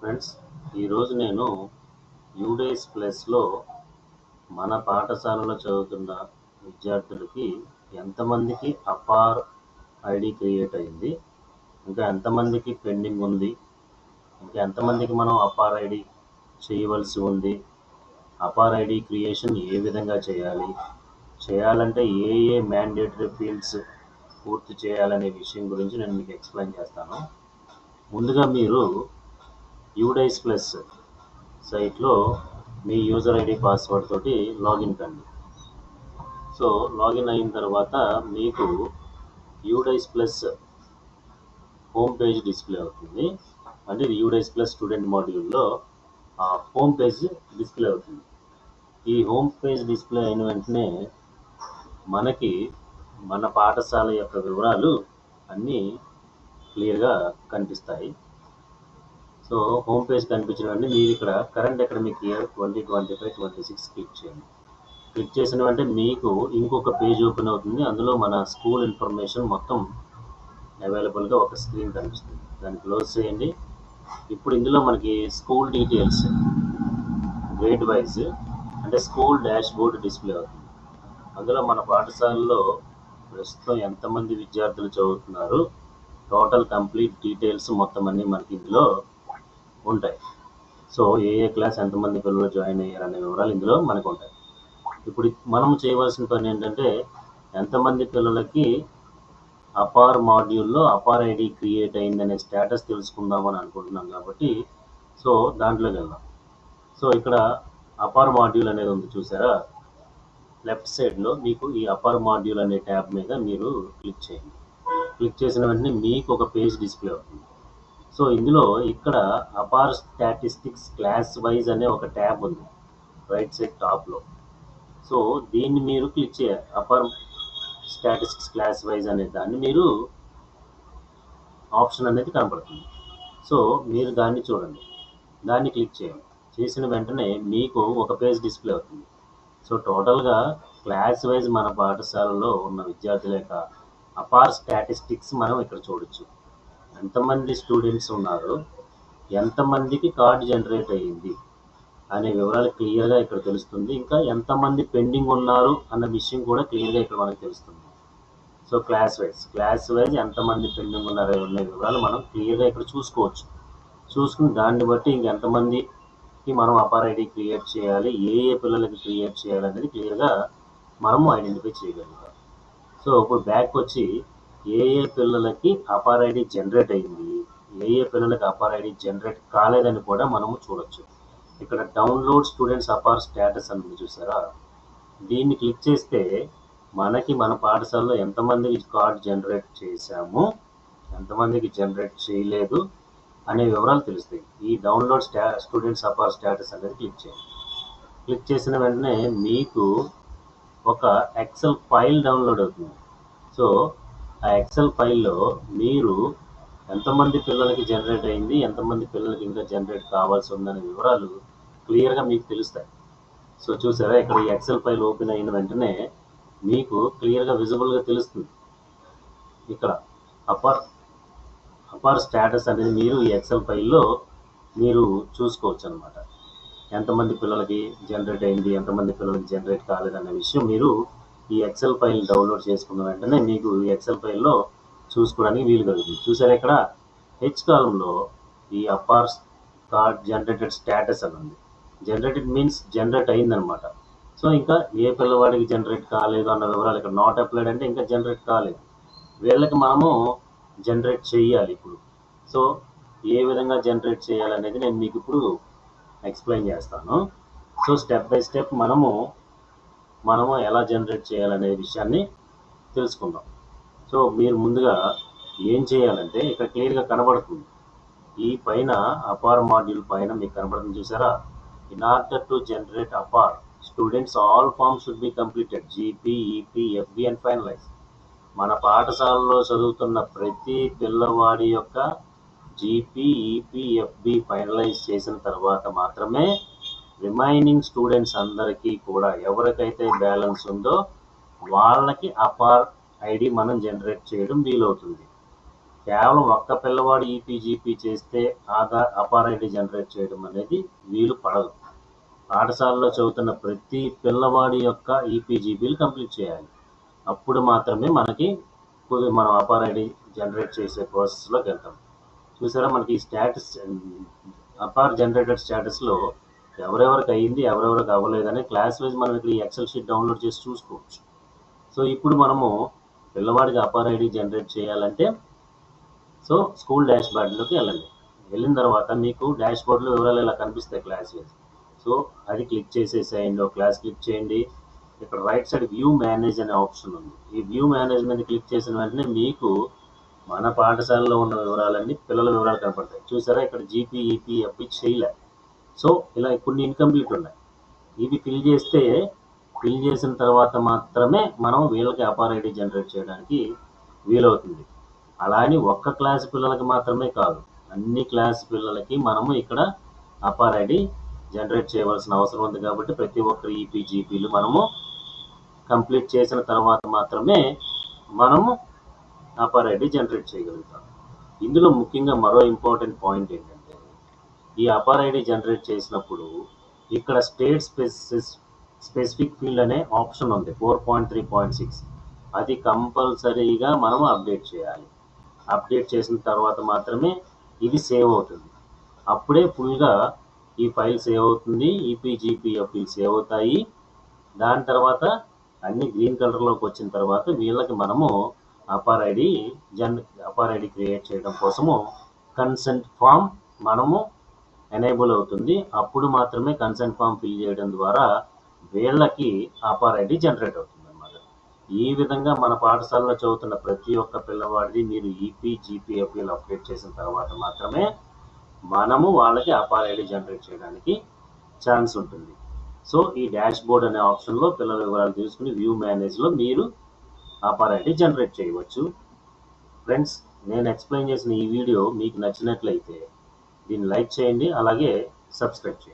Friends, ఈరోజు నేను UDISE ప్లస్లో మన పాఠశాలలో చదువుతున్న విద్యార్థులకి ఎంతమందికి అపార్ ఐడి క్రియేట్ అయింది, ఇంకా ఎంతమందికి పెండింగ్ ఉంది, ఇంకా ఎంతమందికి మనం అపార్ ఐడి చేయవలసి ఉంది, అపార్ ఐడి క్రియేషన్ ఏ విధంగా చేయాలంటే ఏ మ్యాండేటరీ ఫీల్డ్స్ పూర్తి చేయాలనే విషయం గురించి నేను మీకు ఎక్స్ప్లెయిన్ చేస్తాను. ముందుగా మీరు యూడైస్ ప్లస్ సైట్లో మీ యూజర్ ఐడి పాస్వర్డ్ తోటి లాగిన్ కండి. సో లాగిన్ అయిన తర్వాత మీకు UDISE plus home page display అవుతుంది. అంటే ఇది యూడైస్ ప్లస్ స్టూడెంట్ మాడ్యూల్లో ఆ హోమ్ పేజ్ డిస్ప్లే అవుతుంది. ఈ హోమ్ పేజ్ డిస్ప్లే అయిన వెంటనే మనకి మన పాఠశాల యొక్క వివరాలు అన్నీ క్లియర్గా కనిపిస్తాయి. సో హోమ్ పేజ్ కనిపించిన వెంటనే మీరు ఇక్కడ కరెంట్ అకాడమిక్ ఇయర్ 2025-26 క్లిక్ చేయండి. క్లిక్ చేసిన వెంటనే మీకు ఇంకొక పేజ్ ఓపెన్ అవుతుంది. అందులో మన స్కూల్ ఇన్ఫర్మేషన్ మొత్తం అవైలబుల్గా ఒక స్క్రీన్ కనిపిస్తుంది. దాన్ని క్లోజ్ చేయండి. ఇప్పుడు ఇందులో మనకి స్కూల్ డీటెయిల్స్ గ్రేడ్ వైజ్ అంటే స్కూల్ డాష్ బోర్డ్ డిస్ప్లే అవుతుంది. అందులో మన పాఠశాలలో ప్రస్తుతం ఎంతమంది విద్యార్థులు చదువుతున్నారు, టోటల్ కంప్లీట్ డీటెయిల్స్ మొత్తం అన్నీ మనకి ఇందులో ఉంటాయి. సో ఏ క్లాస్ ఎంతమంది పిల్లలు జాయిన్ అయ్యారు అనే వివరాలు ఇందులో మనకు ఉంటాయి. ఇప్పుడు మనం చేయవలసిన పని ఏంటంటే ఎంతమంది పిల్లలకి అపార్ మాడ్యూల్లో అపార్ ఐడి క్రియేట్ అయిందనే స్టేటస్ తెలుసుకుందామని అనుకుంటున్నాం కాబట్టి సో దాంట్లోకి వెళ్దాం. సో ఇక్కడ అపార్ మాడ్యూల్ అనేది ఉంది, చూసారా? లెఫ్ట్ సైడ్లో మీకు ఈ అపార్ మాడ్యూల్ అనే ట్యాబ్ మీద మీరు క్లిక్ చేయండి. క్లిక్ చేసిన వెంటనే మీకు ఒక పేజ్ డిస్ప్లే అవుతుంది. సో ఇందులో ఇక్కడ అపార్ స్టాటిస్టిక్స్ క్లాస్ వైజ్ అనే ఒక ట్యాబ్ ఉంది రైట్ సైడ్ టాప్లో. సో దీన్ని మీరు క్లిక్ చేయాలి. అపార్ స్టాటిస్టిక్స్ క్లాస్ వైజ్ అనే దాన్ని మీరు ఆప్షన్ అనేది కనపడుతుంది. సో మీరు దాన్ని చూడండి, దాన్ని క్లిక్ చేయండి. చేసిన వెంటనే మీకు ఒక పేజ్ డిస్ప్లే అవుతుంది. సో టోటల్గా క్లాస్ వైజ్ మన పాఠశాలలో ఉన్న విద్యార్థుల యొక్క అపార్ స్టాటిస్టిక్స్ మనం ఇక్కడ చూడొచ్చు. ఎంతమంది స్టూడెంట్స్ ఉన్నారు, ఎంతమందికి కార్డ్ జనరేట్ అయ్యింది అనే వివరాలు క్లియర్గా ఇక్కడ తెలుస్తుంది. ఇంకా ఎంతమంది పెండింగ్ ఉన్నారు అన్న విషయం కూడా క్లియర్గా ఇక్కడ మనకు తెలుస్తుంది. సో క్లాస్ వైజ్ ఎంతమంది పెండింగ్ ఉన్నారు అనే వివరాలు మనం క్లియర్గా ఇక్కడ చూసుకోవచ్చు. చూసుకుని దాన్ని బట్టి ఇంకెంతమందికి మనం అపార్ ఐడి క్రియేట్ చేయాలి, ఏ పిల్లలకి క్రియేట్ చేయాలి అనేది క్లియర్గా మనము ఐడెంటిఫై చేయగలుగుతాం. సో ఇప్పుడు బ్యాక్ వచ్చి ఏ పిల్లలకి అపార్ ఐడి జనరేట్ అయింది, ఏ పిల్లలకి అపార్ ఐడి జనరేట్ కాలేదని కూడా మనము చూడొచ్చు. ఇక్కడ డౌన్లోడ్ స్టూడెంట్స్ అపార్ స్టేటస్ అని చూసారా? దీన్ని క్లిక్ చేస్తే మనకి మన పాఠశాలలో ఎంతమందికి కార్డ్ జనరేట్ చేశాము, ఎంతమందికి జనరేట్ చేయలేదు అనే వివరాలు తెలుస్తాయి. ఈ డౌన్లోడ్ స్టూడెంట్స్ అపార్ స్టేటస్ అనేది క్లిక్ చేయండి. క్లిక్ చేసిన వెంటనే మీకు ఒక ఎక్సెల్ ఫైల్ డౌన్లోడ్ అవుతుంది. సో ఆ ఎక్సెల్ ఫైల్లో మీరు ఎంతమంది పిల్లలకి జనరేట్ అయింది, ఎంతమంది పిల్లలకి ఇంకా జనరేట్ కావాల్సి ఉందనే వివరాలు క్లియర్గా మీకు తెలుస్తాయి. సో చూసారా, ఇక్కడ ఈ ఎక్సెల్ ఫైల్ ఓపెన్ అయిన వెంటనే మీకు క్లియర్గా విజిబుల్గా తెలుస్తుంది. ఇక్కడ అపార్ స్టేటస్ అనేది మీరు ఈ ఎక్సెల్ ఫైల్లో మీరు చూసుకోవచ్చు అనమాట. ఎంతమంది పిల్లలకి జనరేట్ అయింది, ఎంతమంది పిల్లలకి జనరేట్ కాలేదనే విషయం మీరు ఈ ఎక్సెల్ ఫైల్ డౌన్లోడ్ చేసుకున్న వెంటనే మీకు ఈ ఎక్సెల్ ఫైల్లో చూసుకోవడానికి వీలు కలుగుతుంది. చూసారా, ఇక్కడ హెచ్ కాలంలో ఈ అపార్ కార్డ్ జనరేటెడ్ స్టేటస్ అని ఉంది. జనరేటెడ్ మీన్స్ జనరేట్ అయిందనమాట. సో ఇంకా ఏ పిల్లవాడికి జనరేట్ కాలేదు అన్న వివరాలు ఇక్కడ నాట్ అప్లైడ్ అంటే ఇంకా జనరేట్ కాలేదు. వీళ్ళకి మనము జనరేట్ చేయాలి ఇప్పుడు. సో ఏ విధంగా జనరేట్ చేయాలనేది నేను మీకు ఇప్పుడు ఎక్స్ప్లెయిన్ చేస్తాను. సో స్టెప్ బై స్టెప్ మనము ఎలా జనరేట్ చేయాలనే విషయాన్ని తెలుసుకుందాం. సో మీరు ముందుగా ఏం చేయాలంటే ఇక్కడ క్లియర్గా కనబడుతుంది, ఈ పైన అపార్ మాడ్యూల్ పైన మీకు కనబడుతుంది చూసారా? In order to generate APAAR students all forms should be completed GP, EP, FB and finalize. మన పాఠశాలలో చదువుతున్న ప్రతి పిల్లవాడి యొక్క జీపీ, ఈపీ, ఎఫ్బి ఫైనలైజ్ చేసిన తర్వాత మాత్రమే రిమైనింగ్ స్టూడెంట్స్ అందరికీ కూడా ఎవరికైతే బ్యాలెన్స్ ఉందో వాళ్ళకి అపార్ ఐడి మనం జనరేట్ చేయడం వీలవుతుంది. కేవలం ఒక్క పిల్లవాడు ఈపీజీపీ చేస్తే అపార్ ఐడి జనరేట్ చేయడం అనేది వీలు పడదు. పాఠశాలలో చదువుతున్న ప్రతి పిల్లవాడి యొక్క ఈపీజీపీలు కంప్లీట్ చేయాలి. అప్పుడు మాత్రమే మనం అపార్ ఐడి జనరేట్ చేసే ప్రాసెస్లోకి వెళ్తాం. చూసారా, మనకి స్టేటస్ అపార్ జనరేటెడ్ స్టేటస్లో ఎవరెవరికి అయ్యింది, ఎవరెవరికి అవ్వలేదని క్లాస్ వైజ్ మనం ఇక్కడ ఈ ఎక్సెల్ షీట్ డౌన్లోడ్ చేసి చూసుకోవచ్చు. సో ఇప్పుడు మనము పిల్లవాడికి అపార్ ఐడి జనరేట్ చేయాలంటే సో స్కూల్ డాష్ బోర్డ్లోకి వెళ్ళండి. వెళ్ళిన తర్వాత మీకు డాష్ బోర్డ్లో వివరాలు ఇలా కనిపిస్తాయి క్లాస్ వైజ్. సో అది క్లిక్ చేసేసేయండి. ఒక క్లాస్ క్లిక్ చేయండి. ఇక్కడ రైట్ సైడ్ వ్యూ మేనేజ్ అనే ఆప్షన్ ఉంది. ఈ వ్యూ మేనేజ్ మీద క్లిక్ చేసిన వెంటనే మీకు మన పాఠశాలలో ఉన్న వివరాలన్నీ పిల్లల వివరాలు కనపడతాయి. చూసారా, ఇక్కడ జీపీ, ఈపీ, ఎఫ్పీ చేయలే. సో ఇలా కొన్ని ఇన్కంప్లీట్ ఉన్నాయి. ఇవి ఫిల్ చేసిన తర్వాత మాత్రమే మనం వీళ్ళకి అపార్ ఐడి జనరేట్ చేయడానికి వీలవుతుంది. అలా అని ఒక్క క్లాస్ పిల్లలకి మాత్రమే కాదు, అన్ని క్లాస్ పిల్లలకి మనము ఇక్కడ అపార్ ఐడి జనరేట్ చేయవలసిన అవసరం ఉంది. కాబట్టి ప్రతి ఒక్కరి ఈపీజీపీలు మనము కంప్లీట్ చేసిన తర్వాత మాత్రమే మనము అపార్ ఐడి జనరేట్ చేయగలుగుతాం. ఇందులో ముఖ్యంగా మరో ఇంపార్టెంట్ పాయింట్ ఏంటంటే, ఈ అపార్ ఐడి జనరేట్ చేసినప్పుడు ఇక్కడ స్టేట్ స్పెసిఫిక్ ఫీల్డ్ అనే ఆప్షన్ ఉంది 4.3.6. అది కంపల్సరీగా మనం అప్డేట్ చేయాలి. అప్డేట్ చేసిన తర్వాత మాత్రమే ఇది సేవ్ అవుతుంది. అప్పుడే ఫుల్గా ఈ ఫైల్ సేవ్ అవుతుంది, ఈపీజీపీఎఫ్లు సేవ్ అవుతాయి. దాని తర్వాత అన్ని గ్రీన్ కలర్లోకి వచ్చిన తర్వాత వీళ్ళకి మనము అపార్ ఐడి క్రియేట్ చేయడం కోసము కన్సెంట్ ఫామ్ మనము ఎనేబుల్ అవుతుంది. అప్పుడు మాత్రమే కన్సెంట్ ఫామ్ ఫిల్ చేయడం ద్వారా వీళ్ళకి అపార్ ఐడి జనరేట్ అవుతుంది అన్నమాట. ఈ విధంగా మన పాఠశాలలో చదువుతున్న ప్రతి ఒక్క పిల్లవాడిది మీరు ఈపీజీపీఎఫ్లు అప్డేట్ చేసిన తర్వాత మాత్రమే మనము వాళ్ళకి అపార్ ఐడి జనరేట్ చేయడానికి ఛాన్స్ ఉంటుంది. సో ఈ డాష్ బోర్డ్ అనే ఆప్షన్లో పిల్లల వివరాలు తీసుకుని వ్యూ మేనేజ్లో మీరు అపార్ ఐడి జనరేట్ చేయవచ్చు. ఫ్రెండ్స్, నేను ఎక్స్ప్లెయిన్ చేసిన ఈ వీడియో మీకు నచ్చినట్లయితే దీన్ని లైక్ చేయండి, అలాగే సబ్స్క్రైబ్ చేయండి.